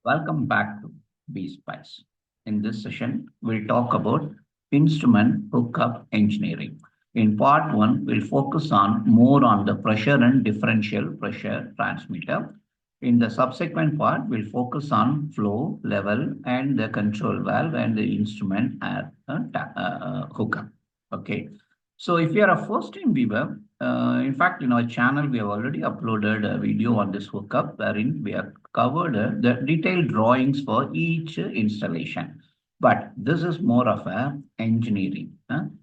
Welcome back to BSpice. In this session, we'll talk about instrument hookup engineering. In part one, we'll focus on more on the pressure and differential pressure transmitter. In the subsequent part, we'll focus on flow level and the control valve and the instrument hookup. Okay. So if you are a first-time viewer, in fact, in our channel, we have already uploaded a video on this hookup wherein we have covered the detailed drawings for each installation. But this is more of a engineering.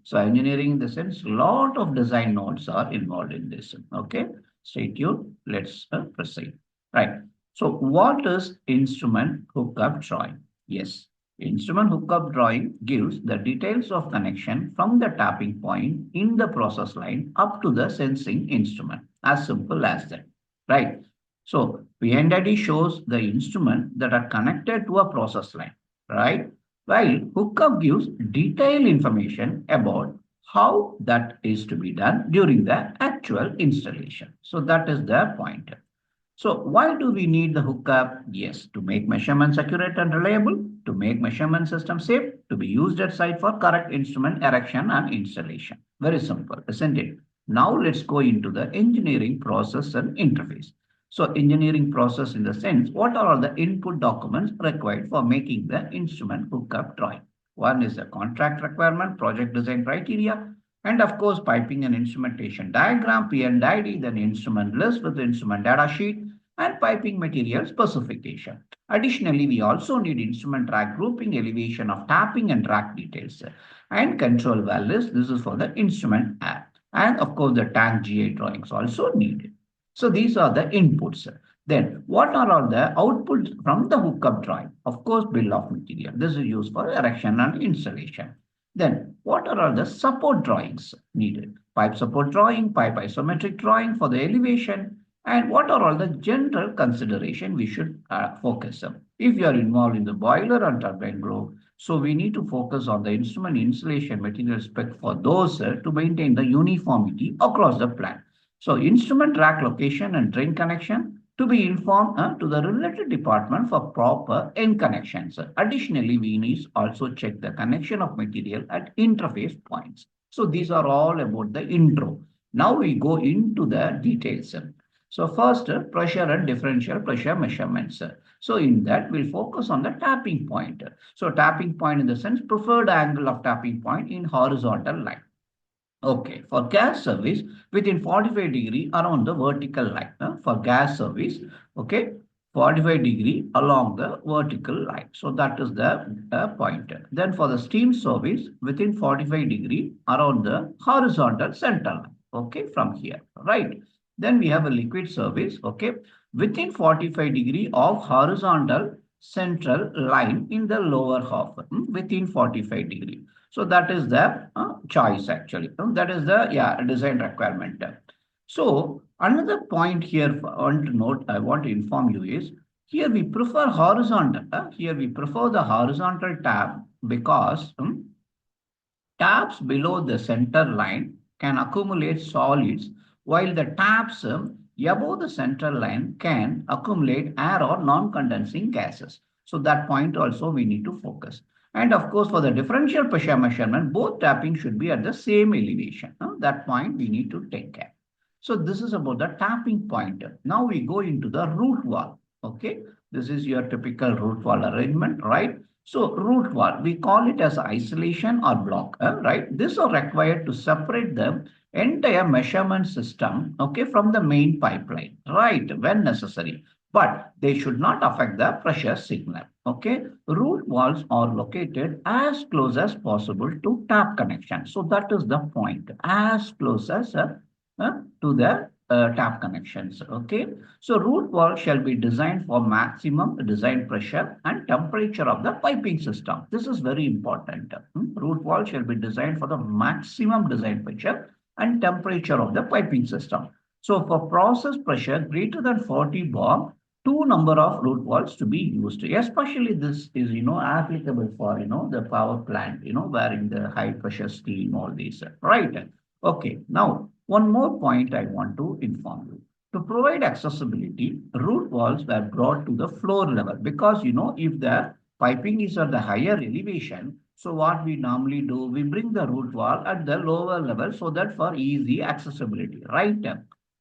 So engineering in the sense, a lot of design nodes are involved in this. Okay, stay tuned. Let's proceed. Right. So what is instrument hookup drawing? Yes. Instrument hookup drawing gives the details of connection from the tapping point in the process line up to the sensing instrument. As simple as that. Right. So PNID shows the instrument that are connected to a process line. Right. While hookup gives detailed information about how that is to be done during the actual installation. So that is the point. So why do we need the hookup? Yes, to make measurements accurate and reliable, to make measurement system safe, to be used at site for correct instrument erection and installation. Very simple, isn't it? Now let's go into the engineering process and interface. So engineering process in the sense, what are all the input documents required for making the instrument hookup drawing? One is the contract requirement, project design criteria, and of course, piping and instrumentation diagram, P&ID, then instrument list with the instrument data sheet, and piping material specification. Additionally, we also need instrument rack grouping, elevation of tapping and rack details, and control valve list. This is for the instrument app. And of course, the tank GA drawings also needed. So these are the inputs. Then what are all the outputs from the hookup drawing? Of course, bill of material. This is used for erection and installation. Then what are all the support drawings needed? Pipe support drawing, pipe isometric drawing for the elevation, and what are all the general consideration we should focus on? If you are involved in the boiler and turbine group, so we need to focus on the instrument installation material spec for those to maintain the uniformity across the plant. So instrument rack location and drain connection to be informed to the related department for proper end connections. Additionally, we need also check the connection of material at interface points. So these are all about the intro. Now we go into the details. So first, pressure and differential pressure measurements. So in that, we'll focus on the tapping point. So tapping point in the sense, preferred angle of tapping point in horizontal line. Okay, for gas service, within 45 degree around the vertical line. For gas service, okay, 45 degree along the vertical line. So that is the point. Then for the steam service, within 45 degree around the horizontal center line. Okay, from here, right? Then we have a liquid service, okay, within 45 degree of horizontal central line in the lower half, within 45 degree. So that is the choice actually. That is the design requirement. So another point here I want to note, I want to inform you is here we prefer horizontal. Here we prefer the horizontal tab because tabs below the center line can accumulate solids while the tabs above the central line can accumulate air or non-condensing gases. So that point also we need to focus. And of course, for the differential pressure measurement, both tapping should be at the same elevation. That point we need to take care. So this is about the tapping point. Now we go into the root valve. Okay, this is your typical root valve arrangement, right? So root valve, we call it as isolation or block, right? This are required to separate the entire measurement system, okay, from the main pipeline, right, when necessary. But they should not affect the pressure signal, okay? Root valves are located as close as possible to tap connection. So that is the point, as close as to the tap connections, okay? So root valve shall be designed for maximum design pressure and temperature of the piping system. This is very important. Root valve shall be designed for the maximum design pressure and temperature of the piping system. So for process pressure greater than 40 bar, two number of root valves to be used. Especially this is, applicable for, the power plant, wherein the high pressure steam, all these, right? Okay, now one more point I want to inform you. To provide accessibility, root walls were brought to the floor level because if the piping is at the higher elevation, so what we normally do, we bring the root wall at the lower level so that for easy accessibility, right?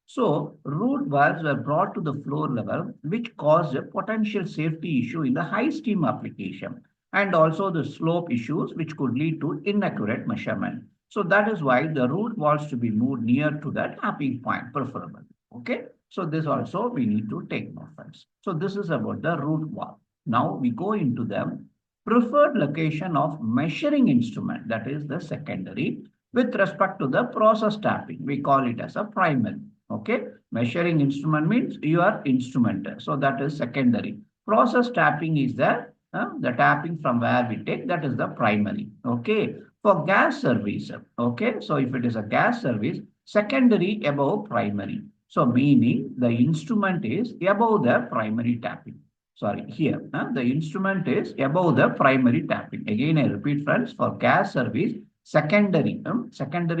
So root walls were brought to the floor level, which caused a potential safety issue in the high steam application and also the slope issues which could lead to inaccurate measurement. So that is why the root walls to be moved near to the tapping point preferable. Okay, so this also we need to take note, friends. So this is about the root wall. Now we go into the preferred location of measuring instrument, that is the secondary, with respect to the process tapping. We call it as a primary. Okay, measuring instrument means your instrument. So that is secondary. Process tapping is the tapping from where we take, that is the primary. Okay, for gas service. Okay, so if it is a gas service, secondary above primary. So meaning the instrument is above the primary tapping. Sorry, here the instrument is above the primary tapping. Again, I repeat, friends, for gas service, secondary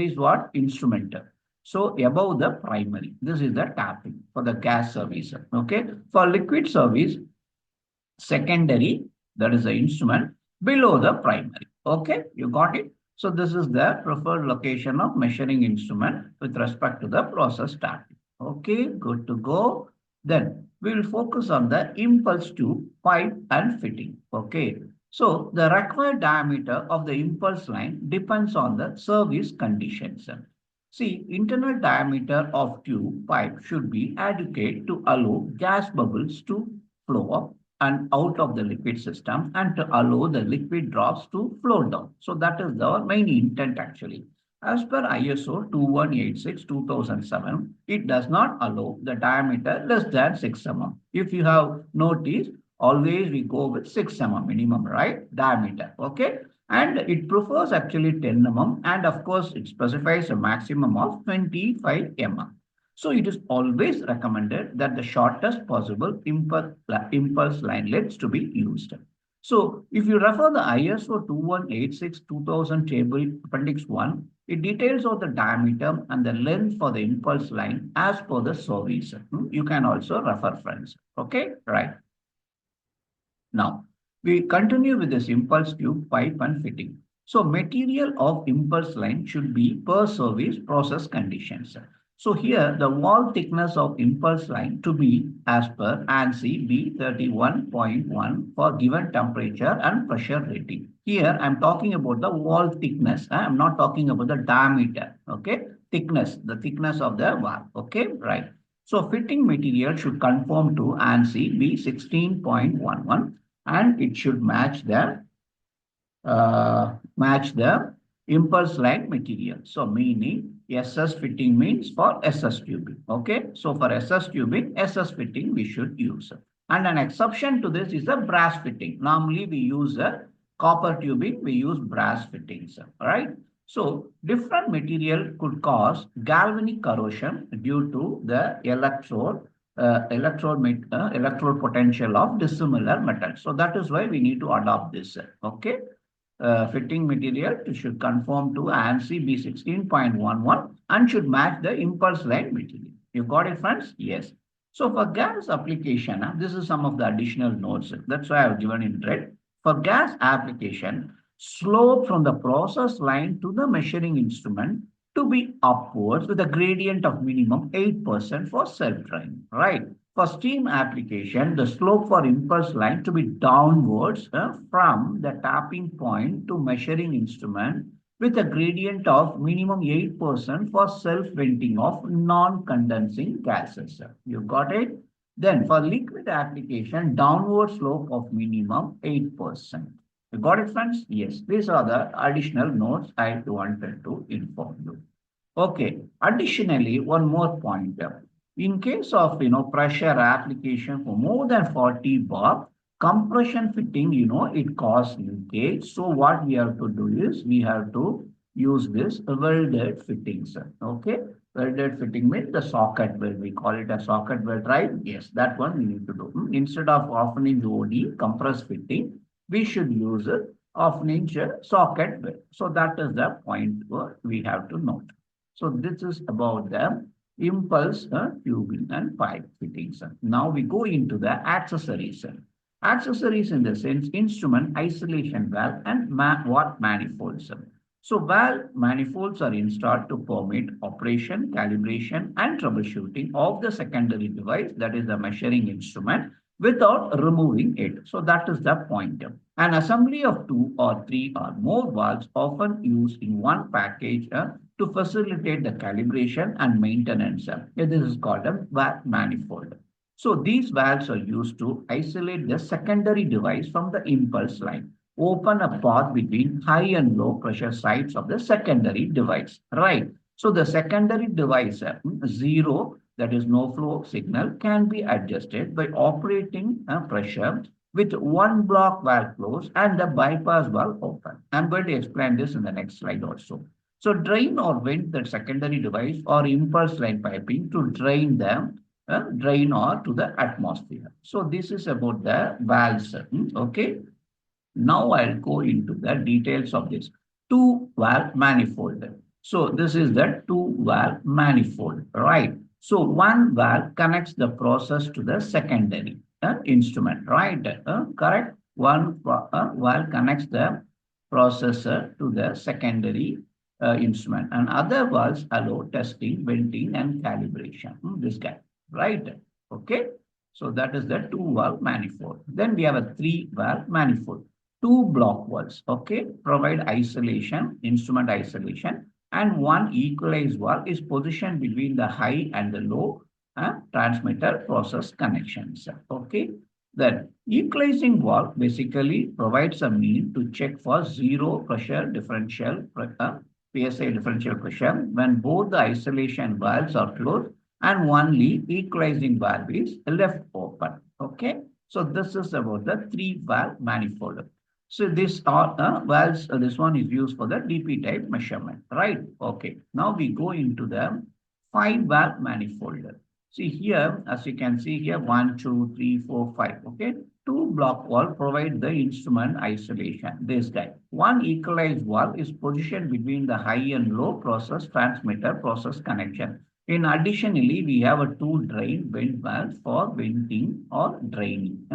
is what? Instrument. So above the primary. This is the tapping for the gas service. Okay. For liquid service, secondary, that is the instrument, below the primary. Okay, you got it? So this is the preferred location of measuring instrument with respect to the process tapping. Okay, good to go. Then we will focus on the impulse tube, pipe and fitting. Okay, so the required diameter of the impulse line depends on the service conditions. See, internal diameter of tube pipe should be adequate to allow gas bubbles to flow up and out of the liquid system and to allow the liquid drops to flow down. So that is the main intent actually. As per ISO 2186-2007, it does not allow the diameter less than 6 mm. If you have noticed, always we go with 6 mm minimum, right? Diameter, okay? And it prefers actually 10 mm and of course it specifies a maximum of 25 mm. So it is always recommended that the shortest possible impulse linelets to be used. So if you refer the ISO 2186-2000 table appendix 1, it details out the diameter and the length for the impulse line as per the service. You can also refer, friends. Okay, right. Now, we continue with this impulse tube, pipe and fitting. So material of impulse line should be per service process conditions. So here the wall thickness of impulse line to be as per ANSI B31.1 for given temperature and pressure rating. Here I'm talking about the wall thickness. I'm not talking about the diameter. Okay, thickness, the thickness of the wall. Okay, right. So fitting material should conform to ANSI B16.11 and it should match the impulse line material. So meaning SS fitting means for SS tubing. Okay. So for SS tubing, SS fitting we should use. And an exception to this is the brass fitting. Normally we use a copper tubing, we use brass fittings. All right. So different material could cause galvanic corrosion due to the electrode potential of dissimilar metals. So that is why we need to adopt this. Okay. Fitting material should conform to ANSI B16.11 and should match the impulse line material. You got it, friends? Yes. So for gas application, this is some of the additional notes. That's why I've given in red. For gas application, slope from the process line to the measuring instrument to be upwards with a gradient of minimum 8% for self-drying, right? For steam application, the slope for impulse line to be downwards from the tapping point to measuring instrument with a gradient of minimum 8% for self-venting of non-condensing gases. You got it? Then for liquid application, downward slope of minimum 8%. You got it, friends? Yes, these are the additional notes I wanted to inform you. Okay, additionally, one more point. In case of, pressure application for more than 40 bar, compression fitting, it causes leakage. So what we have to do is we have to use this welded fittings. Okay, welded fitting means the socket weld. We call it a socket weld, right? Yes, that one we need to do. Instead of half-inch OD compressed fitting, we should use a half-inch socket weld. So that is the point we have to note. So this is about the impulse tubing and pipe fittings. Now we go into the accessories. Accessories in the sense instrument isolation valve and watt manifolds. So valve manifolds are installed to permit operation, calibration and troubleshooting of the secondary device, that is the measuring instrument, without removing it. So that is the point. An assembly of 2 or 3 or more valves often used in one package to facilitate the calibration and maintenance. This is called a valve manifold. So these valves are used to isolate the secondary device from the impulse line, open a path between high and low pressure sides of the secondary device, right? So the secondary device, zero, that is no flow signal, can be adjusted by operating pressure with one block valve closed and the bypass valve open. I'm going to explain this in the next slide also. So drain or vent the secondary device or impulse line piping to drain them, drain or to the atmosphere. So this is about the valves. Okay. Now I'll go into the details of this two valve manifold. So this is the two valve manifold, right? So one valve connects the process to the secondary instrument, right? Correct. One valve connects the processor to the secondary instrument, and other valves allow testing, venting, and calibration. This guy, right? Okay. So that is the two valve manifold. Then we have a three valve manifold. Two block valves, okay, provide isolation, instrument isolation, and one equalized valve is positioned between the high and the low transmitter process connections. Okay. Then equalizing valve basically provides a mean to check for zero pressure differential PSI differential pressure when both the isolation valves are closed and only equalizing valve is left open. Okay. So this is about the three valve manifold. So this valves, this one is used for the DP type measurement, right? Okay. Now we go into the five valve manifold. See here, as you can see here, 1, 2, 3, 4, 5. Okay. Two block valve provide the instrument isolation. This guy. One equalized valve is positioned between the high and low process transmitter process connection. In additionally, we have a two drain vent valves for venting or draining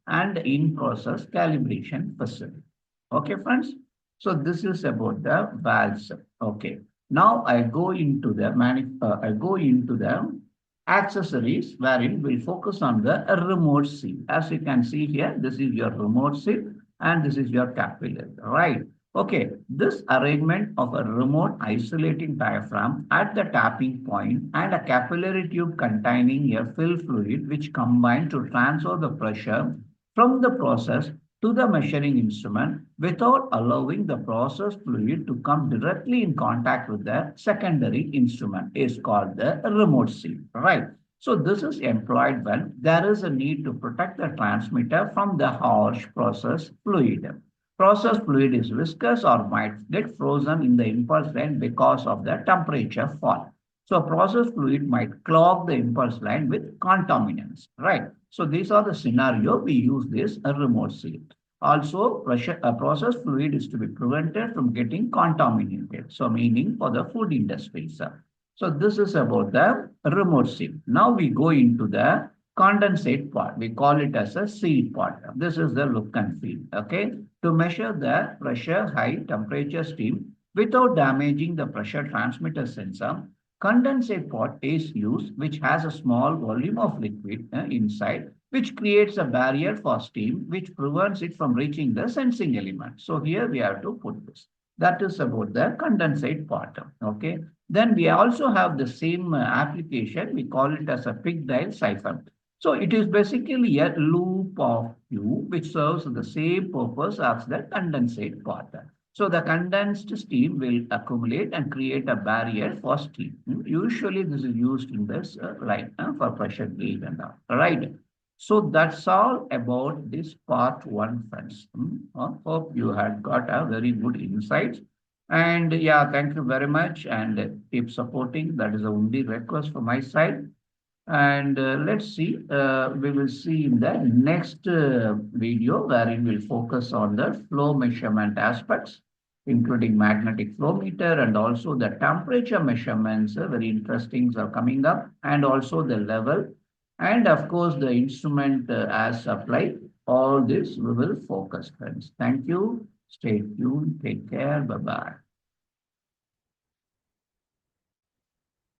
and in-process calibration facility. Okay, friends. So this is about the valves. Okay. Now I go into the accessories wherein we'll focus on the remote seal. As you can see here, this is your remote seal and this is your capillary, right? Okay, this arrangement of a remote isolating diaphragm at the tapping point and a capillary tube containing a fill fluid which combine to transfer the pressure from the process to the measuring instrument without allowing the process fluid to come directly in contact with the secondary instrument is called the remote seal, right? So this is employed when there is a need to protect the transmitter from the harsh process fluid. Process fluid is viscous or might get frozen in the impulse line because of the temperature fall. So process fluid might clog the impulse line with contaminants, right? So these are the scenario we use this remote seal. Also, process fluid is to be prevented from getting contaminated. So meaning for the food industry. So this is about the remote seal. Now we go into the condensate part. We call it as a seal part. This is the look and feel. Okay. To measure the pressure, height, temperature, steam without damaging the pressure transmitter sensor, condensate pot is used, which has a small volume of liquid inside, which creates a barrier for steam, which prevents it from reaching the sensing element. So here we have to put this. That is about the condensate part. Okay. Then we also have the same application. We call it as a pig dial siphon. So it is basically a loop of tube which serves the same purpose as the condensate part. So the condensed steam will accumulate and create a barrier for steam. Usually this is used in this line for pressure gauge and all. Right. So that's all about this part one, friends. Hope you had got a very good insights. And yeah, thank you very much and keep supporting. That is the only request from my side. And let's see, we will see in the next video wherein we'll focus on the flow measurement aspects. including magnetic flow meter and also the temperature measurements, very interesting are coming up, and also the level, and of course the instrument as applied. All this we will focus, friends. Thank you. Stay tuned. Take care. Bye-bye.